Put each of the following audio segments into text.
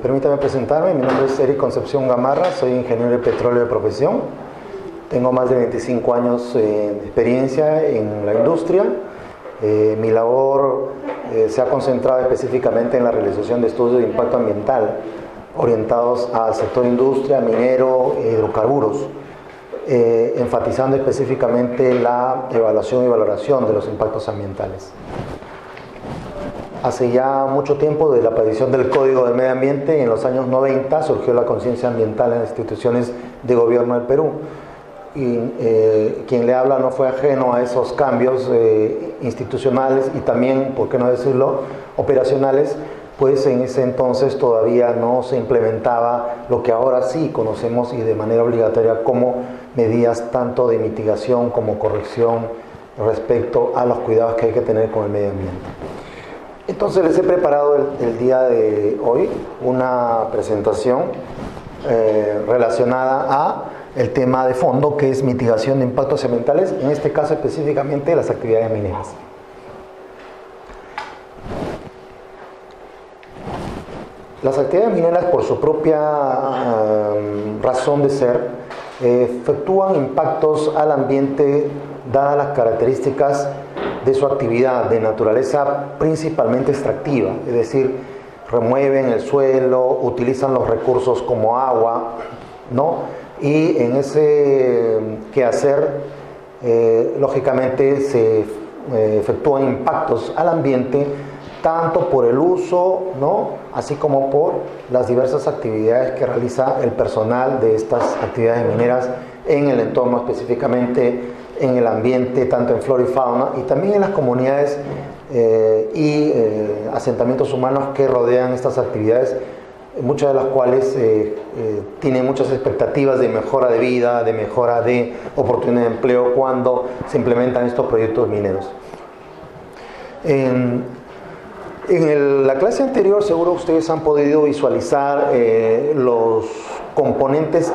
Permítame presentarme, mi nombre es Eric Concepción Gamarra, soy ingeniero de petróleo de profesión. Tengo más de 25 años de experiencia en la industria. Mi labor se ha concentrado específicamente en la realización de estudios de impacto ambiental orientados al sector industria, minero e hidrocarburos, enfatizando específicamente la evaluación y valoración de los impactos ambientales. Hace ya mucho tiempo, de la aparición del Código del Medio Ambiente, en los años 90 surgió la conciencia ambiental en las instituciones de gobierno del Perú. Y quien le habla no fue ajeno a esos cambios institucionales y también, por qué no decirlo, operacionales, pues en ese entonces todavía no se implementaba lo que ahora sí conocemos y de manera obligatoria como medidas tanto de mitigación como corrección respecto a los cuidados que hay que tener con el medio ambiente. Entonces les he preparado el día de hoy una presentación relacionada a el tema de fondo, que es mitigación de impactos ambientales, en este caso específicamente las actividades mineras. Las actividades mineras, por su propia razón de ser, efectúan impactos al ambiente dadas las características de su actividad de naturaleza principalmente extractiva, es decir, remueven el suelo, utilizan los recursos como agua, ¿no? Y en ese quehacer, lógicamente, se efectúan impactos al ambiente, tanto por el uso, ¿no?, así como por las diversas actividades que realiza el personal de estas actividades mineras en el entorno, específicamente en el ambiente, tanto en flora y fauna, y también en las comunidades y asentamientos humanos que rodean estas actividades, muchas de las cuales tienen muchas expectativas de mejora de vida, de mejora de oportunidades de empleo cuando se implementan estos proyectos mineros. La clase anterior seguro ustedes han podido visualizar los componentes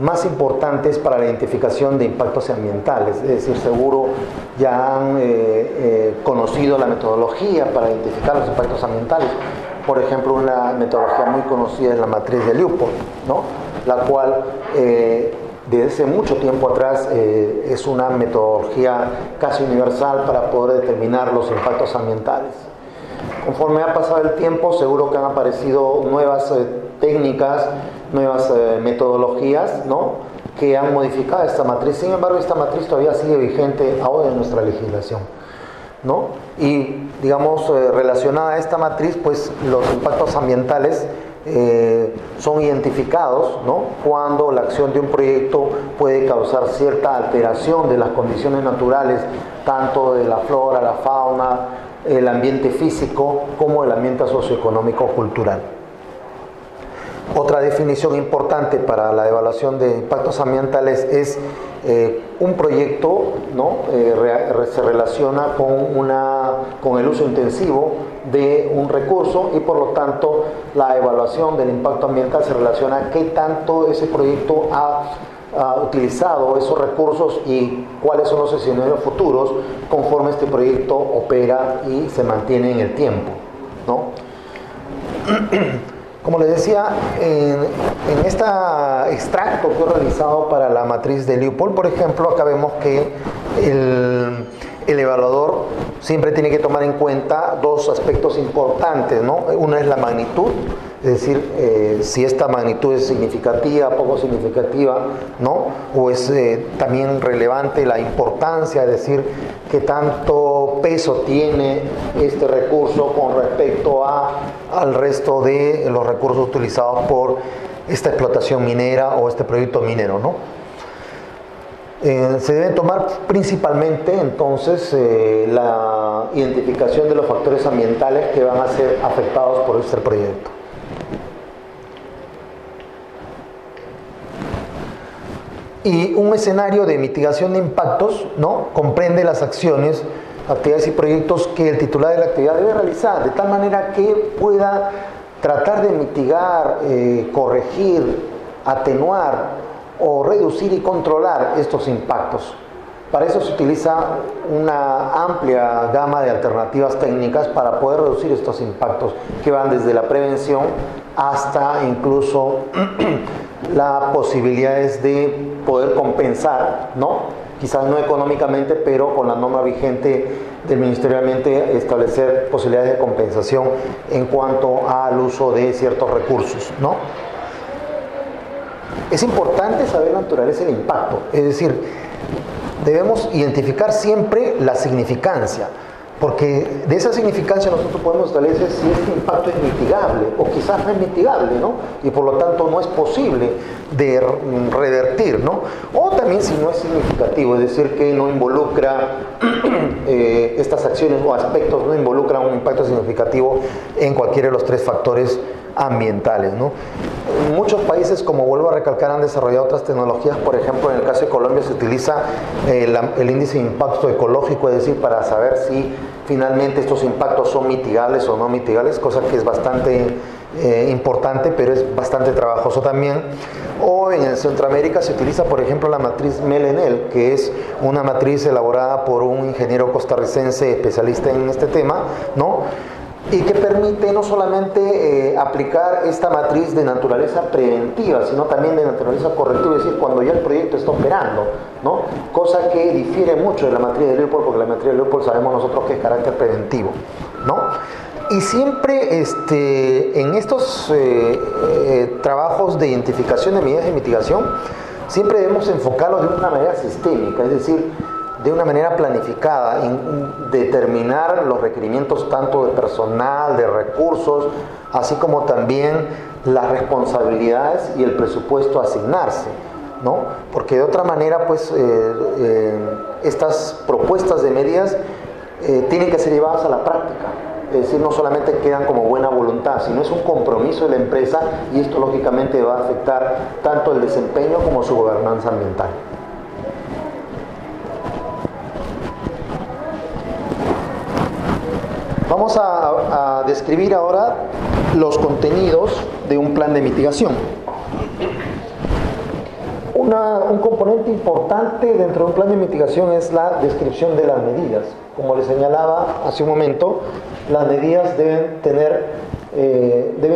más importantes para la identificación de impactos ambientales, es decir, seguro ya han conocido la metodología para identificar los impactos ambientales. Por ejemplo, una metodología muy conocida es la matriz de Newport, ¿no?, la cual desde hace mucho tiempo atrás es una metodología casi universal para poder determinar los impactos ambientales. Conforme ha pasado el tiempo, seguro que han aparecido nuevas técnicas, nuevas metodologías, ¿no?, que han modificado esta matriz. Sin embargo, esta matriz todavía sigue vigente ahora en nuestra legislación, ¿no? Y, digamos, relacionada a esta matriz, pues los impactos ambientales son identificados, ¿no?, cuando la acción de un proyecto puede causar cierta alteración de las condiciones naturales, tanto de la flora, la fauna, el ambiente físico, como el ambiente socioeconómico-cultural. Otra definición importante para la evaluación de impactos ambientales es un proyecto, ¿no?, se relaciona con el uso intensivo de un recurso y por lo tanto la evaluación del impacto ambiental se relaciona a qué tanto ese proyecto ha utilizado esos recursos y cuáles son los escenarios futuros conforme este proyecto opera y se mantiene en el tiempo, ¿no? Como les decía, en este extracto que he realizado para la matriz de Newport, por ejemplo, acá vemos que el evaluador siempre tiene que tomar en cuenta dos aspectos importantes, ¿no? Uno es la magnitud, es decir, si esta magnitud es significativa, poco significativa, ¿no?, o es también relevante la importancia, es decir, qué tanto peso tiene este recurso con respecto al resto de los recursos utilizados por esta explotación minera o este proyecto minero, ¿no? Se debe tomar principalmente entonces la identificación de los factores ambientales que van a ser afectados por este proyecto. Y un escenario de mitigación de impactos, ¿no?, comprende las acciones, actividades y proyectos que el titular de la actividad debe realizar, de tal manera que pueda tratar de mitigar, corregir, atenuar o reducir y controlar estos impactos. Para eso se utiliza una amplia gama de alternativas técnicas para poder reducir estos impactos que van desde la prevención hasta incluso las posibilidades de poder compensar, ¿no? Quizás no económicamente, pero con la norma vigente del Ministerio de Ambiente establecer posibilidades de compensación en cuanto al uso de ciertos recursos, ¿no? Es importante saber la naturaleza del impacto, es decir, debemos identificar siempre la significancia, porque de esa significancia nosotros podemos establecer si este impacto es mitigable o quizás no es mitigable, ¿no? Y por lo tanto no es posible de revertir, ¿no? O también si no es significativo, es decir, que no involucra estas acciones o aspectos no involucran un impacto significativo en cualquiera de los tres factores ambientales, ¿no? Muchos países, como vuelvo a recalcar, han desarrollado otras tecnologías. Por ejemplo, en el caso de Colombia se utiliza el índice de impacto ecológico, es decir, para saber si finalmente estos impactos son mitigables o no mitigables, cosa que es bastante importante, pero es bastante trabajoso también. O en Centroamérica se utiliza, por ejemplo, la matriz MEL-ENEL, que es una matriz elaborada por un ingeniero costarricense especialista en este tema, ¿no? Y que permite no solamente aplicar esta matriz de naturaleza preventiva, sino también de naturaleza correctiva, es decir, cuando ya el proyecto está operando, ¿no? Cosa que difiere mucho de la matriz de Leupold, porque la matriz de Leupold sabemos nosotros que es carácter preventivo, ¿no? Y siempre en estos trabajos de identificación de medidas de mitigación, siempre debemos enfocarlos de una manera sistémica, es decir, de una manera planificada, en determinar los requerimientos tanto de personal, de recursos, así como también las responsabilidades y el presupuesto a asignarse, ¿no? Porque de otra manera, pues, estas propuestas de medidas tienen que ser llevadas a la práctica. Es decir, no solamente quedan como buena voluntad, sino es un compromiso de la empresa, y esto lógicamente va a afectar tanto el desempeño como su gobernanza ambiental. Vamos a describir ahora los contenidos de un plan de mitigación. Un componente importante dentro de un plan de mitigación es la descripción de las medidas. Como les señalaba hace un momento, las medidas deben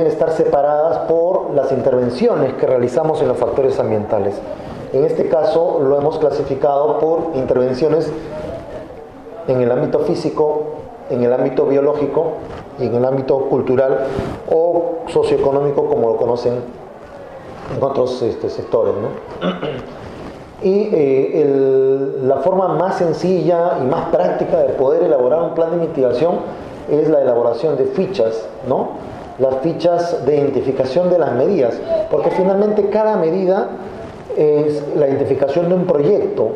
estar separadas por las intervenciones que realizamos en los factores ambientales. En este caso lo hemos clasificado por intervenciones en el ámbito físico, en el ámbito biológico y en el ámbito cultural o socioeconómico, como lo conocen en otros sectores, ¿no? Y la forma más sencilla y más práctica de poder elaborar un plan de mitigación es la elaboración de fichas, ¿no? Las fichas de identificación de las medidas, porque finalmente cada medida es la identificación de un proyecto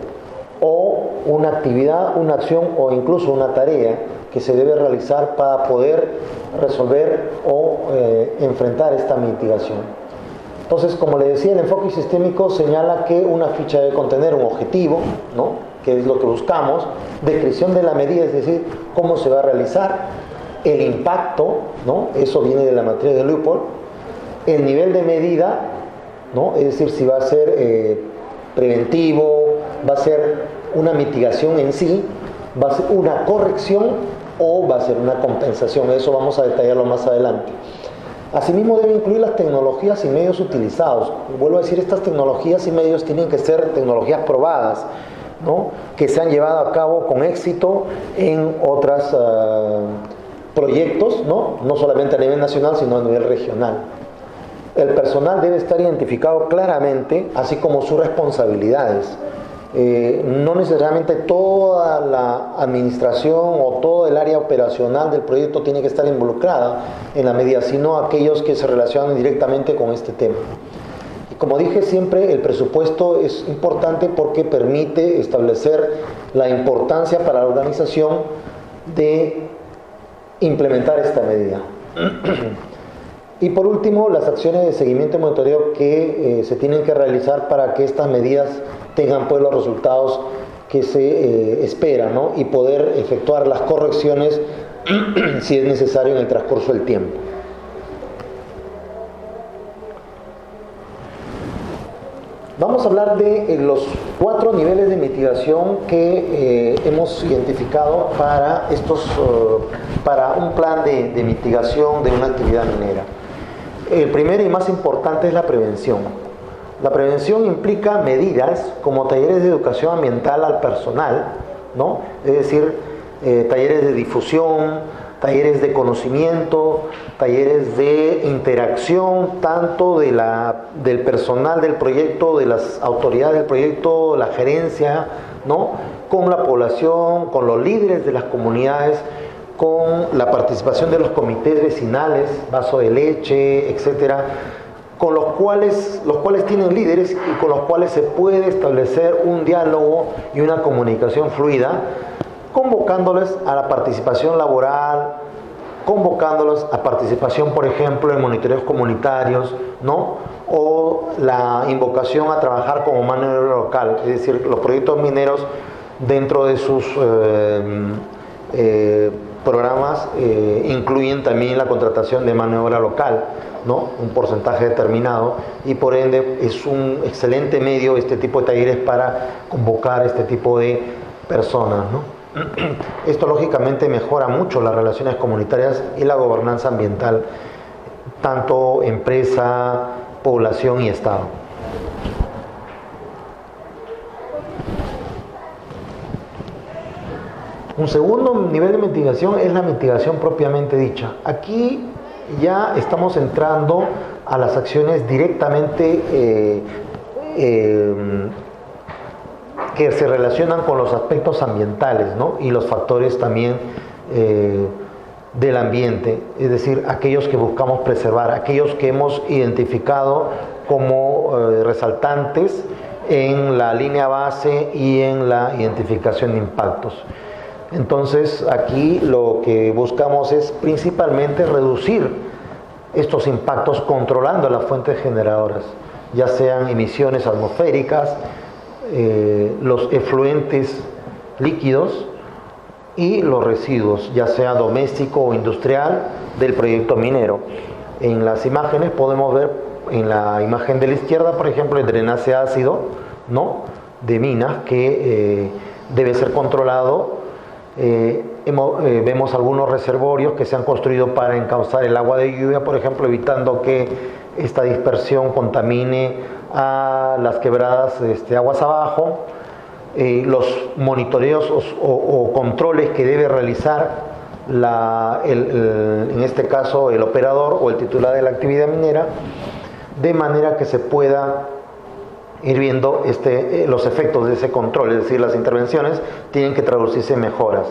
o una actividad, una acción o incluso una tarea que se debe realizar para poder resolver o enfrentar esta mitigación. Entonces, como le decía, el enfoque sistémico señala que una ficha debe contener un objetivo, ¿no? Que es lo que buscamos, descripción de la medida, es decir, cómo se va a realizar, el impacto, ¿no? Eso viene de la matriz de Leupold, el nivel de medida, ¿no? Es decir, si va a ser preventivo, va a ser una mitigación en sí, va a ser una corrección o va a ser una compensación. Eso vamos a detallarlo más adelante. Asimismo, debe incluir las tecnologías y medios utilizados. Vuelvo a decir, estas tecnologías y medios tienen que ser tecnologías probadas, ¿no? Que se han llevado a cabo con éxito en otros proyectos, ¿no? No solamente a nivel nacional, sino a nivel regional. El personal debe estar identificado claramente, así como sus responsabilidades. No necesariamente toda la administración o todo el área operacional del proyecto tiene que estar involucrada en la medida, sino aquellos que se relacionan directamente con este tema. Y como dije siempre, el presupuesto es importante porque permite establecer la importancia para la organización de implementar esta medida. Y por último, las acciones de seguimiento y monitoreo que se tienen que realizar para que estas medidas tengan pues los resultados que se esperan, ¿no? Y poder efectuar las correcciones si es necesario en el transcurso del tiempo. Vamos a hablar de los 4 niveles de mitigación que hemos identificado para un plan de mitigación de una actividad minera. El primero y más importante es la prevención. La prevención implica medidas como talleres de educación ambiental al personal, ¿no? Es decir, talleres de difusión, talleres de conocimiento, talleres de interacción tanto del personal del proyecto, de las autoridades del proyecto, la gerencia, ¿no? Con la población, con los líderes de las comunidades, con la participación de los comités vecinales, vaso de leche, etcétera, con los cuales tienen líderes y con los cuales se puede establecer un diálogo y una comunicación fluida, convocándoles a la participación laboral, convocándolos a participación, por ejemplo, en monitoreos comunitarios, ¿no? O la invocación a trabajar como mano de obra local, es decir, los proyectos mineros dentro de sus programas incluyen también la contratación de mano de obra local, ¿no? Un porcentaje determinado, y por ende es un excelente medio este tipo de talleres para convocar este tipo de personas, ¿no? Esto lógicamente mejora mucho las relaciones comunitarias y la gobernanza ambiental, tanto empresa, población y Estado. Un segundo nivel de mitigación es la mitigación propiamente dicha. Aquí ya estamos entrando a las acciones directamente que se relacionan con los aspectos ambientales, ¿no? Y los factores también del ambiente, es decir, aquellos que buscamos preservar, aquellos que hemos identificado como resaltantes en la línea base y en la identificación de impactos. Entonces, aquí lo que buscamos es principalmente reducir estos impactos controlando las fuentes generadoras, ya sean emisiones atmosféricas, los efluentes líquidos y los residuos, ya sea doméstico o industrial, del proyecto minero. En las imágenes podemos ver, en la imagen de la izquierda, por ejemplo, el drenaje ácido, ¿no?, de minas que debe ser controlado. Vemos algunos reservorios que se han construido para encauzar el agua de lluvia, por ejemplo, evitando que esta dispersión contamine a las quebradas aguas abajo. Los monitoreos o controles que debe realizar en este caso el operador o el titular de la actividad minera, de manera que se pueda ir viendo los efectos de ese control, es decir, las intervenciones tienen que traducirse en mejoras.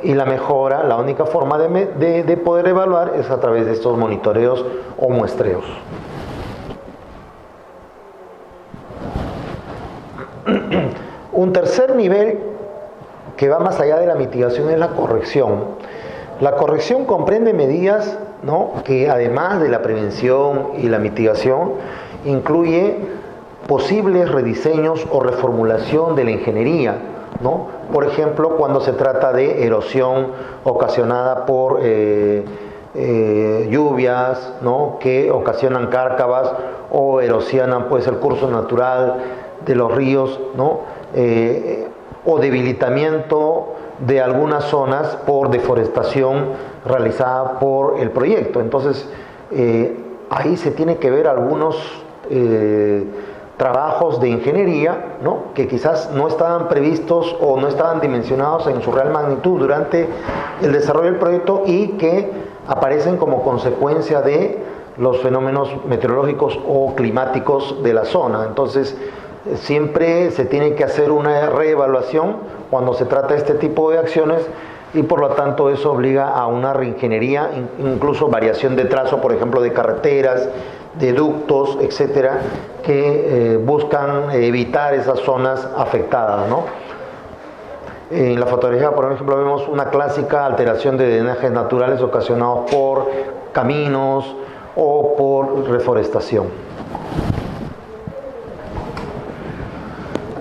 Y la mejora, la única forma de poder evaluar es a través de estos monitoreos o muestreos. Un tercer nivel que va más allá de la mitigación es la corrección. La corrección comprende medidas, ¿no?, que además de la prevención y la mitigación, incluye posibles rediseños o reformulación de la ingeniería, ¿no? Por ejemplo, cuando se trata de erosión ocasionada por lluvias, ¿no?, que ocasionan cárcavas o erosionan pues el curso natural de los ríos, ¿no?, o debilitamiento de algunas zonas por deforestación realizada por el proyecto. Entonces, ahí se tiene que ver algunos trabajos de ingeniería, ¿no?, que quizás no estaban previstos o no estaban dimensionados en su real magnitud durante el desarrollo del proyecto y que aparecen como consecuencia de los fenómenos meteorológicos o climáticos de la zona. Entonces, siempre se tiene que hacer una reevaluación cuando se trata de este tipo de acciones y por lo tanto eso obliga a una reingeniería, incluso variación de trazo, por ejemplo, de carreteras, de ductos, etcétera, que buscan evitar esas zonas afectadas, ¿no? En la fotografía, por ejemplo, vemos una clásica alteración de drenajes naturales ocasionados por caminos o por reforestación.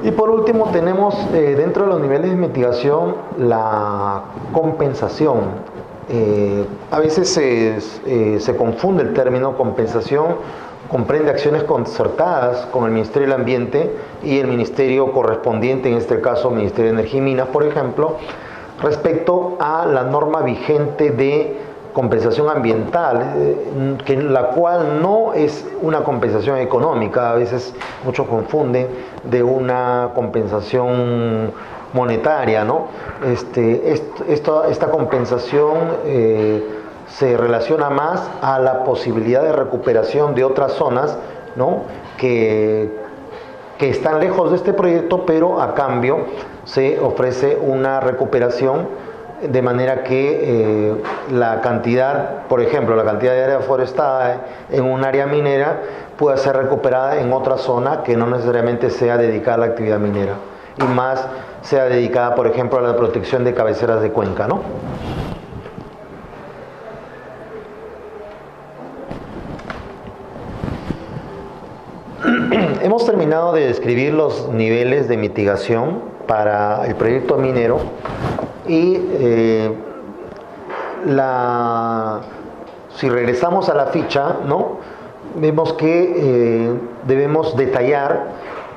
Y por último tenemos dentro de los niveles de mitigación la compensación. A veces se confunde el término compensación, comprende acciones concertadas con el Ministerio del Ambiente y el Ministerio correspondiente, en este caso Ministerio de Energía y Minas, por ejemplo, respecto a la norma vigente de compensación ambiental, la cual no es una compensación económica. A veces muchos confunden de una compensación monetaria, ¿no? Esta compensación se relaciona más a la posibilidad de recuperación de otras zonas, ¿no? que están lejos de este proyecto, pero a cambio se ofrece una recuperación de manera que la cantidad, por ejemplo, la cantidad de área forestada en un área minera pueda ser recuperada en otra zona que no necesariamente sea dedicada a la actividad minera y más sea dedicada, por ejemplo, a la protección de cabeceras de cuenca, ¿no? Hemos terminado de describir los niveles de mitigación para el proyecto minero y si regresamos a la ficha, ¿no? Vemos que debemos detallar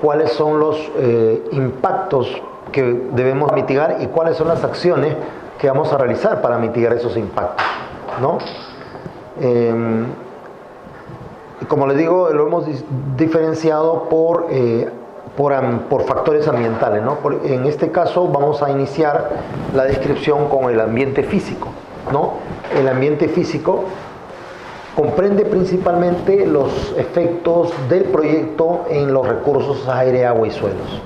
cuáles son los impactos que debemos mitigar y cuáles son las acciones que vamos a realizar para mitigar esos impactos, ¿no? Como les digo, lo hemos diferenciado por factores ambientales, ¿no? En este caso vamos a iniciar la descripción con el ambiente físico, ¿no? El ambiente físico comprende principalmente los efectos del proyecto en los recursos aire, agua y suelos.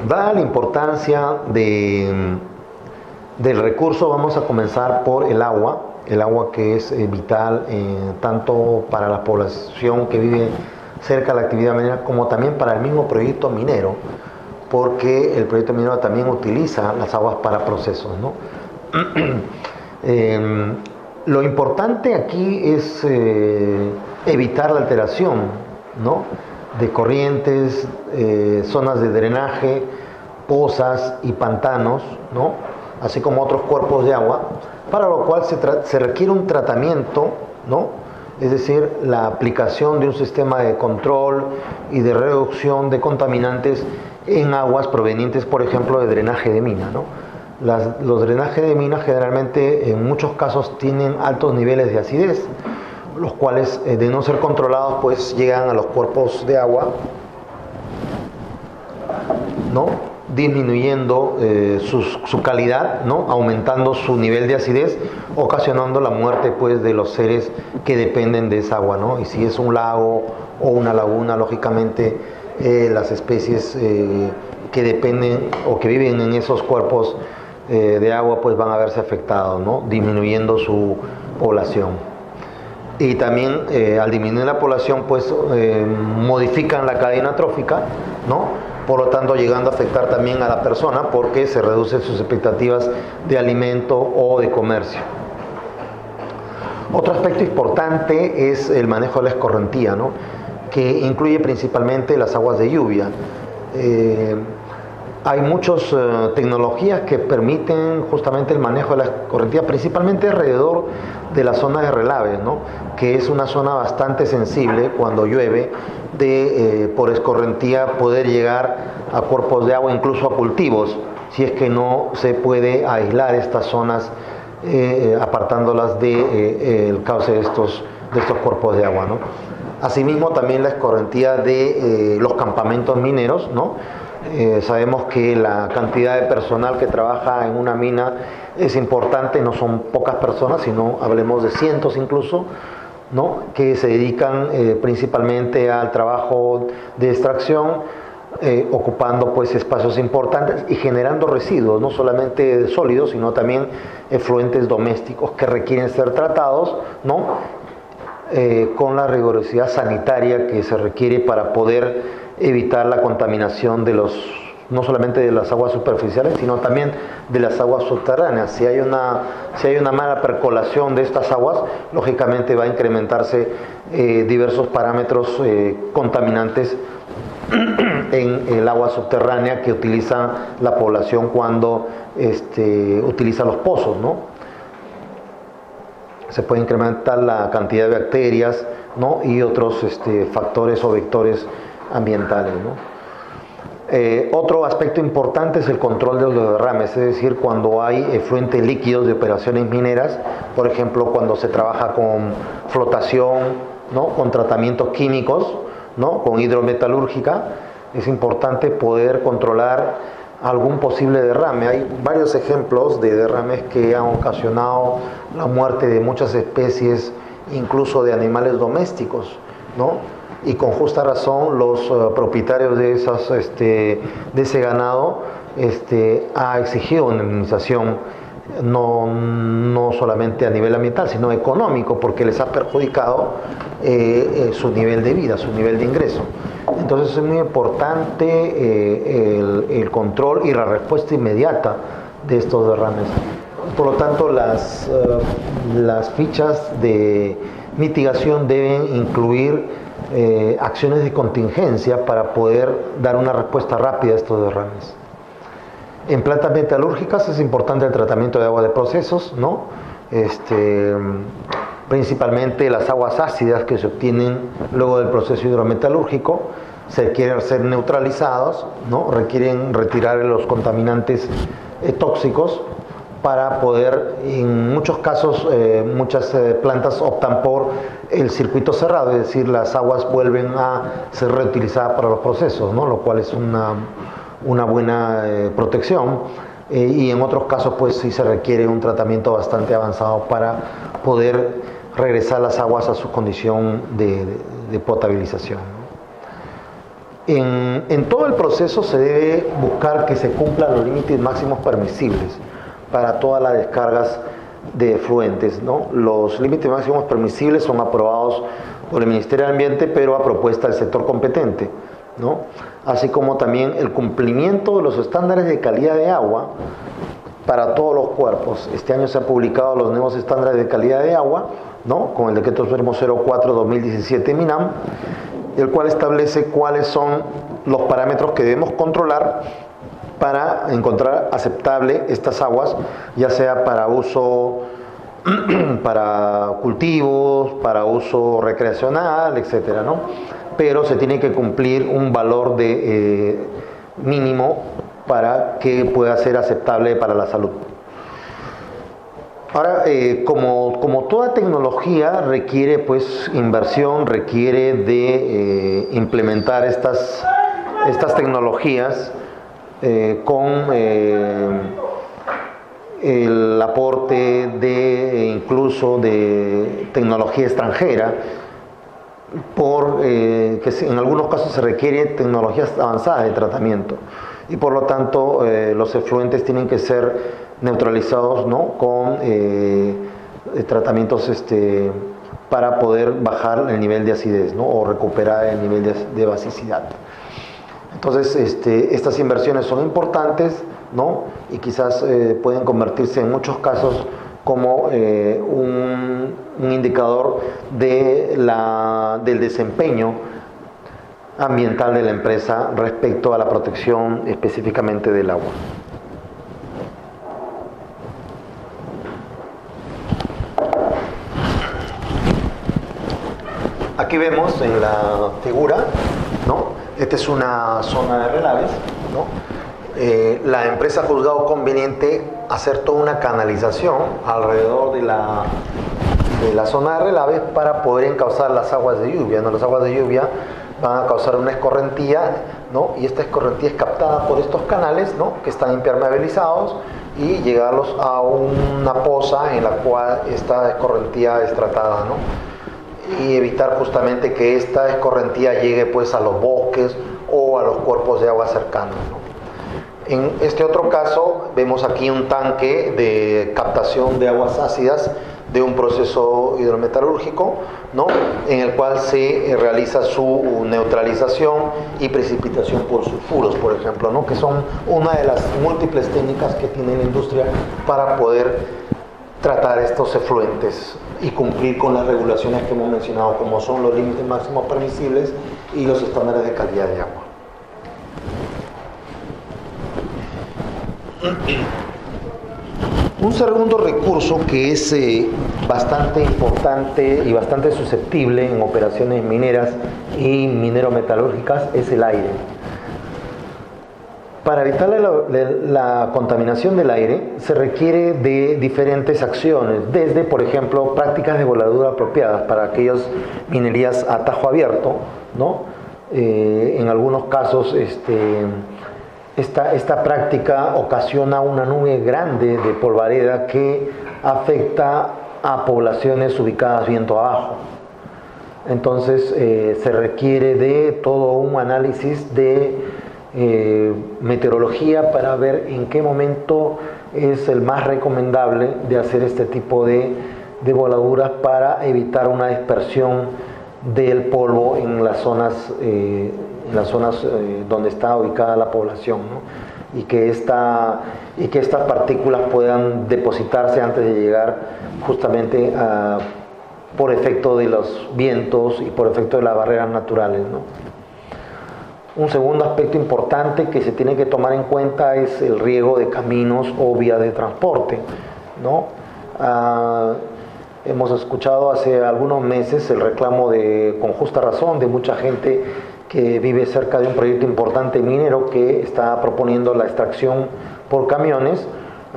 Dada la importancia del recurso, vamos a comenzar por el agua que es vital tanto para la población que vive cerca de la actividad minera como también para el mismo proyecto minero, porque el proyecto minero también utiliza las aguas para procesos, ¿no? Lo importante aquí es evitar la alteración, ¿no? De corrientes, zonas de drenaje, pozas y pantanos, ¿no? Así como otros cuerpos de agua, para lo cual se requiere un tratamiento, ¿no? Es decir, la aplicación de un sistema de control y de reducción de contaminantes en aguas provenientes, por ejemplo, de drenaje de mina, ¿no? Los drenajes de mina generalmente, en muchos casos, tienen altos niveles de acidez, los cuales, de no ser controlados, pues llegan a los cuerpos de agua, ¿no? Disminuyendo su calidad, ¿no? Aumentando su nivel de acidez, ocasionando la muerte, pues, de los seres que dependen de esa agua, ¿no? Y si es un lago o una laguna, lógicamente las especies que dependen o que viven en esos cuerpos de agua, pues van a verse afectados, ¿no? Disminuyendo su población. Y también al disminuir la población, pues modifican la cadena trófica, ¿no? Por lo tanto, llegando a afectar también a la persona porque se reducen sus expectativas de alimento o de comercio. Otro aspecto importante es el manejo de la escorrentía, ¿no? Que incluye principalmente las aguas de lluvia. Hay muchas tecnologías que permiten justamente el manejo de la escorrentía, principalmente alrededor de la zona de relaves, ¿no? Que es una zona bastante sensible cuando llueve, por escorrentía poder llegar a cuerpos de agua, incluso a cultivos, si es que no se puede aislar estas zonas apartándolas del cauce de estos cuerpos de agua, ¿no? Asimismo, también la escorrentía de los campamentos mineros, ¿no? Sabemos que la cantidad de personal que trabaja en una mina es importante, no son pocas personas, sino hablemos de cientos incluso, ¿no? Que se dedican principalmente al trabajo de extracción, ocupando pues espacios importantes y generando residuos, no solamente sólidos, sino también efluentes domésticos que requieren ser tratados, ¿no? Con la rigurosidad sanitaria que se requiere para poder evitar la contaminación no solamente de las aguas superficiales, sino también de las aguas subterráneas. Si hay una mala percolación de estas aguas, lógicamente va a incrementarse diversos parámetros contaminantes en el agua subterránea que utiliza la población cuando utiliza los pozos, ¿no? Se puede incrementar la cantidad de bacterias, ¿no? Y otros factores o vectores ambientales, ¿no? Otro aspecto importante es el control de los derrames, es decir, cuando hay efluentes líquidos de operaciones mineras, por ejemplo, cuando se trabaja con flotación, ¿no?, con tratamientos químicos, ¿no?, con hidrometalúrgica, es importante poder controlar algún posible derrame. Hay varios ejemplos de derrames que han ocasionado la muerte de muchas especies, incluso de animales domésticos, ¿no? Y con justa razón los propietarios de ese ganado ha exigido una indemnización, no solamente a nivel ambiental, sino económico, porque les ha perjudicado su nivel de vida, su nivel de ingreso. Entonces es muy importante el control y la respuesta inmediata de estos derrames. Por lo tanto, las fichas de mitigación deben incluir acciones de contingencia para poder dar una respuesta rápida a estos derrames. En plantas metalúrgicas es importante el tratamiento de agua de procesos, ¿no? Principalmente las aguas ácidas que se obtienen luego del proceso hidrometalúrgico se quieren ser neutralizados, ¿no? Requieren retirar los contaminantes tóxicos para poder, en muchos casos, muchas plantas optan por el circuito cerrado, es decir, las aguas vuelven a ser reutilizadas para los procesos, ¿no?, lo cual es una buena protección, y en otros casos pues sí se requiere un tratamiento bastante avanzado para poder regresar las aguas a su condición de potabilización, ¿no? En todo el proceso se debe buscar que se cumplan los límites máximos permisibles para todas las descargas de efluentes, ¿no? Los límites máximos permisibles son aprobados por el Ministerio de Ambiente, pero a propuesta del sector competente, ¿no? Así como también el cumplimiento de los estándares de calidad de agua para todos los cuerpos. Este año se han publicado los nuevos estándares de calidad de agua, ¿no?, con el decreto supremo 04/2017 MINAM, el cual establece cuáles son los parámetros que debemos controlar para encontrar aceptable estas aguas, ya sea para uso para cultivos, para uso recreacional, etcétera, ¿no? Pero se tiene que cumplir un valor de mínimo para que pueda ser aceptable para la salud. Ahora, como toda tecnología requiere pues inversión, requiere de implementar estas tecnologías con el aporte incluso de tecnología extranjera, que en algunos casos se requiere tecnologías avanzadas de tratamiento, y por lo tanto los efluentes tienen que ser neutralizados, ¿no?, con tratamientos para poder bajar el nivel de acidez, ¿no?, o recuperar el nivel de basicidad. Entonces, estas inversiones son importantes, ¿no?, y quizás pueden convertirse en muchos casos como un indicador del desempeño ambiental de la empresa respecto a la protección específicamente del agua. Aquí vemos en la figura, ¿no?, esta es una zona de relaves, ¿no? La empresa ha juzgado conveniente hacer toda una canalización alrededor de la zona de relaves para poder encauzar las aguas de lluvia, ¿no? Las aguas de lluvia van a causar una escorrentía, ¿no?, y esta escorrentía es captada por estos canales, ¿no?, que están impermeabilizados, y llegarlos a una poza en la cual esta escorrentía es tratada, ¿no?, y evitar justamente que esta escorrentía llegue pues a los bosques o a los cuerpos de agua cercanos, ¿no? En este otro caso vemos aquí un tanque de captación de aguas ácidas de un proceso hidrometalúrgico, ¿no?, en el cual se realiza su neutralización y precipitación por sulfuros, por ejemplo, ¿no?, que son una de las múltiples técnicas que tiene la industria para poder tratar estos efluentes y cumplir con las regulaciones que hemos mencionado, como son los límites máximos permisibles y los estándares de calidad de agua. Un segundo recurso que es bastante importante y bastante susceptible en operaciones mineras y minero-metalúrgicas es el aire. Para evitar la contaminación del aire se requiere de diferentes acciones, desde, por ejemplo, prácticas de voladura apropiadas para aquellas minerías a tajo abierto, ¿no? En algunos casos esta práctica ocasiona una nube grande de polvareda que afecta a poblaciones ubicadas viento abajo. Entonces se requiere de todo un análisis de meteorología para ver en qué momento es el más recomendable de hacer este tipo de voladuras para evitar una dispersión del polvo en las zonas, donde está ubicada la población, ¿no? y que estas partículas puedan depositarse antes de llegar justamente por efecto de los vientos y por efecto de las barreras naturales, ¿no? Un segundo aspecto importante que se tiene que tomar en cuenta es el riego de caminos o vías de transporte, ¿no? Hemos escuchado hace algunos meses el reclamo con justa razón de mucha gente que vive cerca de un proyecto importante minero que está proponiendo la extracción por camiones,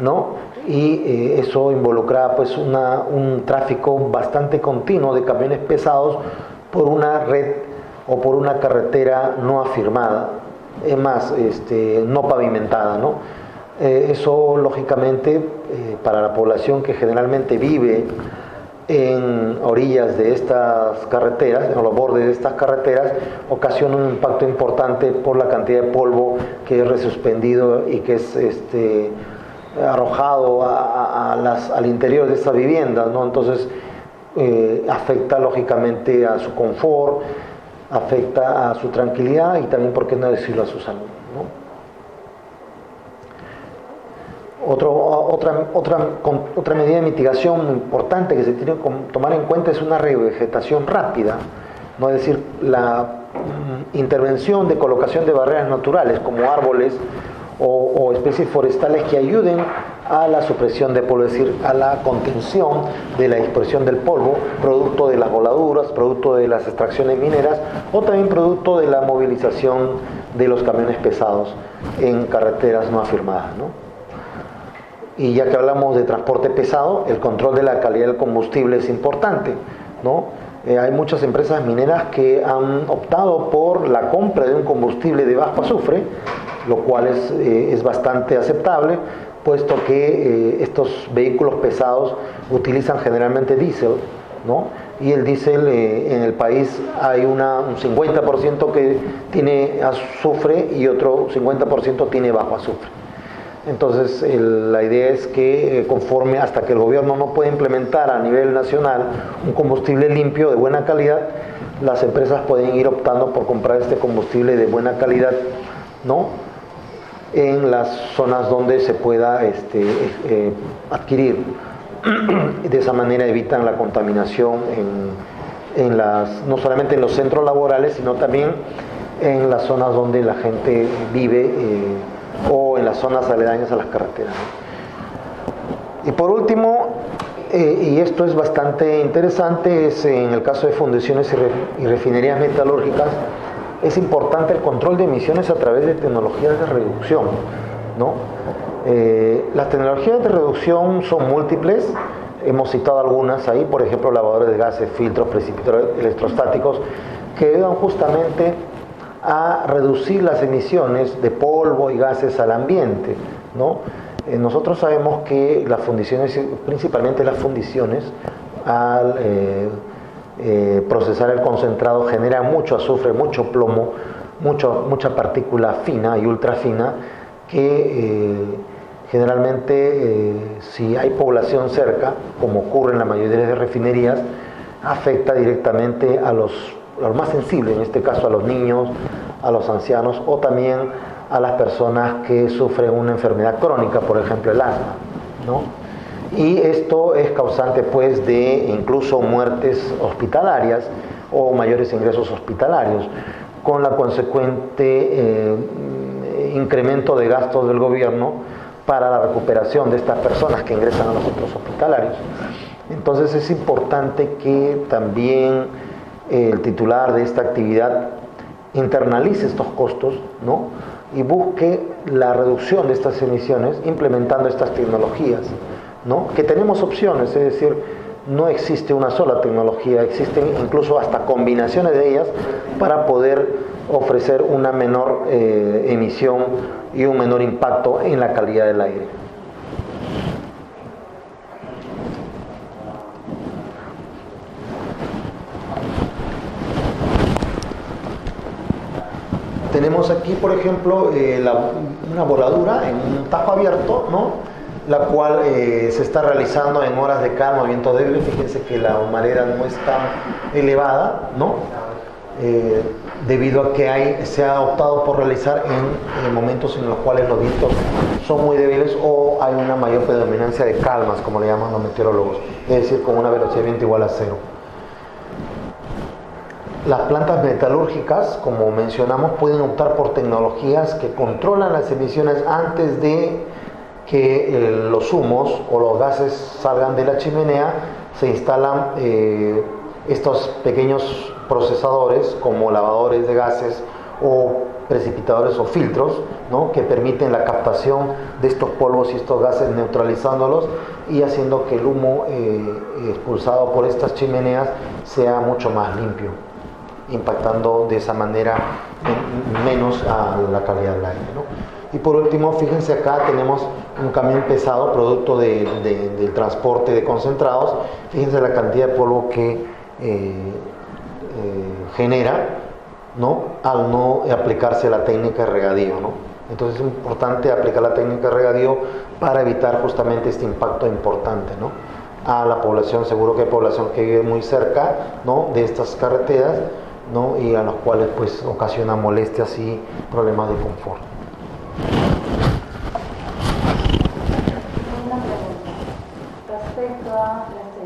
¿no? Y eso involucra pues un tráfico bastante continuo de camiones pesados por una red o por una carretera no afirmada, es más, no pavimentada, ¿no? Eso, lógicamente, para la población que generalmente vive en orillas de estas carreteras, en los bordes de estas carreteras, ocasiona un impacto importante por la cantidad de polvo que es resuspendido y que es arrojado al interior de estas viviendas, ¿no? Entonces, afecta lógicamente a su confort, afecta a su tranquilidad y también, por qué no decirlo, a su salud, ¿no? Otra medida de mitigación importante que se tiene que tomar en cuenta es una revegetación rápida, ¿no? Es decir, la intervención de colocación de barreras naturales como árboles o especies forestales que ayuden a la supresión de polvo, es decir, a la contención de la dispersión del polvo, producto de las voladuras, producto de las extracciones mineras o también producto de la movilización de los camiones pesados en carreteras no afirmadas, ¿no? Y ya que hablamos de transporte pesado, el control de la calidad del combustible es importante, ¿no? Hay muchas empresas mineras que han optado por la compra de un combustible de bajo azufre, lo cual es bastante aceptable, puesto que estos vehículos pesados utilizan generalmente diésel, ¿no? Y el diésel en el país hay un 50% que tiene azufre y otro 50% tiene bajo azufre. Entonces la idea es que conforme hasta que el gobierno no pueda implementar a nivel nacional un combustible limpio de buena calidad, las empresas pueden ir optando por comprar este combustible de buena calidad, ¿no? En las zonas donde se pueda adquirir. De esa manera evitan la contaminación no solamente en los centros laborales, sino también en las zonas donde la gente vive o en las zonas aledañas a las carreteras. Y por último, y esto es bastante interesante, es en el caso de fundiciones y refinerías metalúrgicas, es importante el control de emisiones a través de tecnologías de reducción, ¿no? Las tecnologías de reducción son múltiples, hemos citado algunas ahí, por ejemplo, lavadores de gases, filtros, precipitadores electrostáticos, que ayudan justamente a reducir las emisiones de polvo y gases al ambiente, ¿no? Nosotros sabemos que las fundiciones, principalmente las fundiciones, al procesar el concentrado generan mucho azufre, mucho plomo, mucha partícula fina y ultra fina que generalmente si hay población cerca, como ocurre en la mayoría de refinerías, afecta directamente a los más sensibles, en este caso a los niños, a los ancianos o también a las personas que sufren una enfermedad crónica, por ejemplo el asma, ¿no? Y esto es causante pues de incluso muertes hospitalarias o mayores ingresos hospitalarios, con la consecuente incremento de gastos del gobierno para la recuperación de estas personas que ingresan a los centros hospitalarios. Entonces es importante que también el titular de esta actividad internalice estos costos, ¿no? y busque la reducción de estas emisiones implementando estas tecnologías, ¿no? Que tenemos opciones, es decir, no existe una sola tecnología, existen incluso hasta combinaciones de ellas para poder ofrecer una menor emisión y un menor impacto en la calidad del aire. Tenemos aquí, por ejemplo, una voladura en un tajo abierto, ¿no? La cual se está realizando en horas de calma, viento débil. Fíjense que la humareda no es tan elevada, ¿no? Debido a que se ha optado por realizar en momentos en los cuales los vientos son muy débiles o hay una mayor predominancia de calmas, como le llaman los meteorólogos, es decir, con una velocidad de viento igual a 0. Las plantas metalúrgicas, como mencionamos, pueden optar por tecnologías que controlan las emisiones antes de que los humos o los gases salgan de la chimenea. Se instalan estos pequeños procesadores como lavadores de gases o precipitadores o filtros, ¿no? Que permiten la captación de estos polvos y estos gases, neutralizándolos y haciendo que el humo expulsado por estas chimeneas sea mucho más limpio, impactando de esa manera menos a la calidad del aire, ¿no? Y por último, fíjense acá tenemos un camión pesado producto del transporte de concentrados. Fíjense la cantidad de polvo que genera, ¿no? Al no aplicarse la técnica de regadío, ¿no? Entonces es importante aplicar la técnica de regadío para evitar justamente este impacto importante, ¿no? A la población. Seguro que hay población que vive muy cerca, ¿no? De estas carreteras, ¿no? Y a los cuales pues ocasiona molestias y problemas de confort. Una pregunta respecto a las